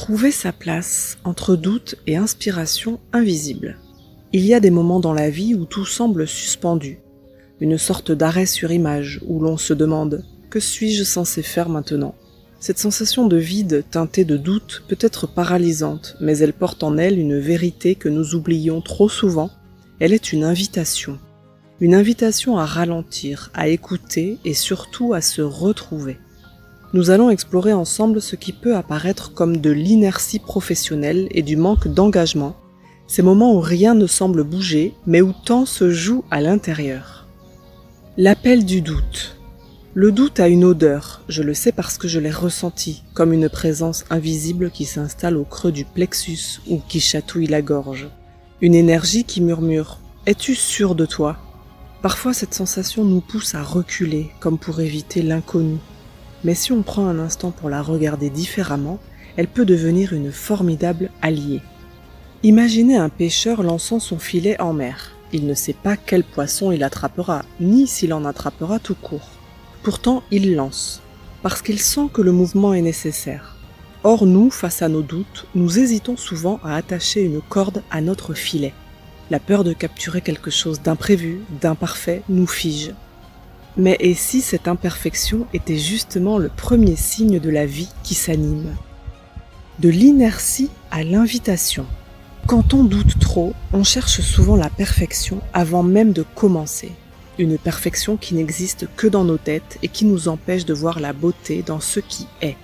Trouver sa place entre doute et inspiration invisible. Il y a des moments dans la vie où tout semble suspendu, une sorte d'arrêt sur image où l'on se demande « Que suis-je censé faire maintenant ?» Cette sensation de vide teintée de doute peut être paralysante, mais elle porte en elle une vérité que nous oublions trop souvent. Elle est une invitation à ralentir, à écouter et surtout à se retrouver. Nous allons explorer ensemble ce qui peut apparaître comme de l'inertie professionnelle et du manque d'engagement, ces moments où rien ne semble bouger, mais où tant se joue à l'intérieur. L'appel du doute. Le doute a une odeur, je le sais parce que je l'ai ressenti, comme une présence invisible qui s'installe au creux du plexus ou qui chatouille la gorge. Une énergie qui murmure « Es-tu sûr de toi ?» Parfois cette sensation nous pousse à reculer, comme pour éviter l'inconnu. Mais si on prend un instant pour la regarder différemment, elle peut devenir une formidable alliée. Imaginez un pêcheur lançant son filet en mer. Il ne sait pas quel poisson il attrapera, ni s'il en attrapera tout court. Pourtant, il lance, parce qu'il sent que le mouvement est nécessaire. Or nous, face à nos doutes, nous hésitons souvent à attacher une corde à notre filet. La peur de capturer quelque chose d'imprévu, d'imparfait, nous fige. Mais et si cette imperfection était justement le premier signe de la vie qui s'anime ? De l'inertie à l'invitation. Quand on doute trop, on cherche souvent la perfection avant même de commencer. Une perfection qui n'existe que dans nos têtes et qui nous empêche de voir la beauté dans ce qui est.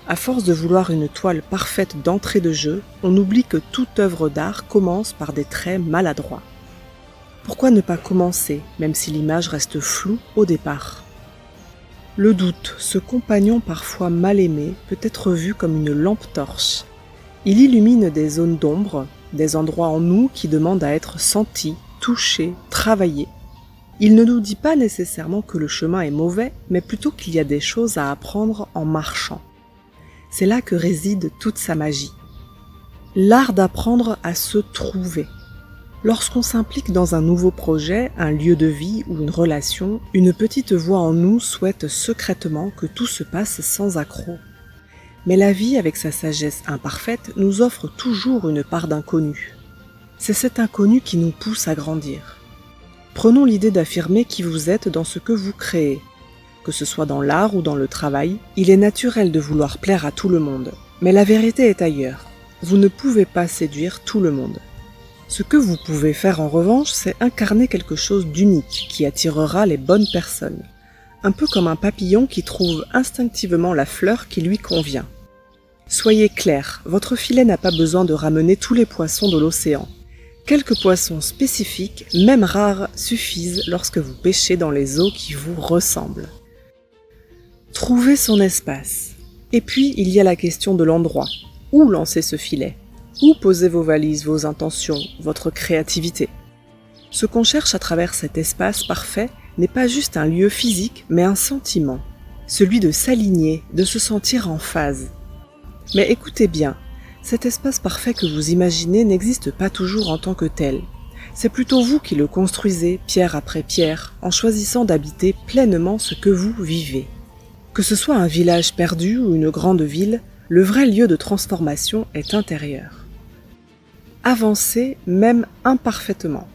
À force de vouloir une toile parfaite d'entrée de jeu, on oublie que toute œuvre d'art commence par des traits maladroits. Pourquoi ne pas commencer, même si l'image reste floue au départ ? Le doute, ce compagnon parfois mal aimé, peut être vu comme une lampe torche. Il illumine des zones d'ombre, des endroits en nous qui demandent à être sentis, touchés, travaillés. Il ne nous dit pas nécessairement que le chemin est mauvais, mais plutôt qu'il y a des choses à apprendre en marchant. C'est là que réside toute sa magie. L'art d'apprendre à se trouver. Lorsqu'on s'implique dans un nouveau projet, un lieu de vie ou une relation, une petite voix en nous souhaite secrètement que tout se passe sans accroc. Mais la vie, avec sa sagesse imparfaite, nous offre toujours une part d'inconnu. C'est cet inconnu qui nous pousse à grandir. Prenons l'idée d'affirmer qui vous êtes dans ce que vous créez. Que ce soit dans l'art ou dans le travail, il est naturel de vouloir plaire à tout le monde. Mais la vérité est ailleurs. Vous ne pouvez pas séduire tout le monde. Ce que vous pouvez faire en revanche, c'est incarner quelque chose d'unique qui attirera les bonnes personnes. Un peu comme un papillon qui trouve instinctivement la fleur qui lui convient. Soyez clair, votre filet n'a pas besoin de ramener tous les poissons de l'océan. Quelques poissons spécifiques, même rares, suffisent lorsque vous pêchez dans les eaux qui vous ressemblent. Trouvez son espace. Et puis, il y a la question de l'endroit. Où lancer ce filet ? Où poser vos valises, vos intentions, votre créativité ? Ce qu'on cherche à travers cet espace parfait n'est pas juste un lieu physique, mais un sentiment. Celui de s'aligner, de se sentir en phase. Mais écoutez bien, cet espace parfait que vous imaginez n'existe pas toujours en tant que tel. C'est plutôt vous qui le construisez, pierre après pierre, en choisissant d'habiter pleinement ce que vous vivez. Que ce soit un village perdu ou une grande ville, le vrai lieu de transformation est intérieur. Avancer, même imparfaitement.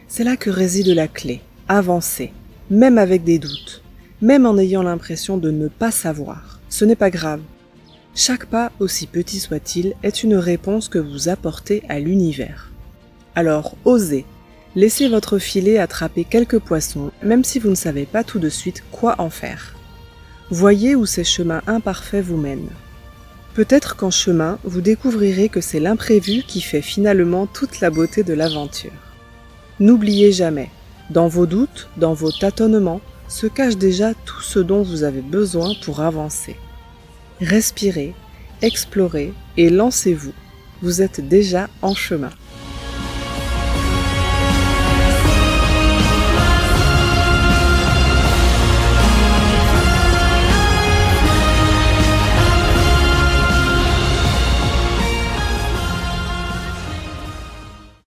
C'est là que réside la clé. Avancer, même avec des doutes, même en ayant l'impression de ne pas savoir. Ce n'est pas grave. Chaque pas, aussi petit soit-il, est une réponse que vous apportez à l'univers. Alors, osez. Laissez votre filet attraper quelques poissons, même si vous ne savez pas tout de suite quoi en faire. Voyez où ces chemins imparfaits vous mènent. Peut-être qu'en chemin, vous découvrirez que c'est l'imprévu qui fait finalement toute la beauté de l'aventure. N'oubliez jamais, dans vos doutes, dans vos tâtonnements, se cache déjà tout ce dont vous avez besoin pour avancer. Respirez, explorez et lancez-vous. Vous êtes déjà en chemin.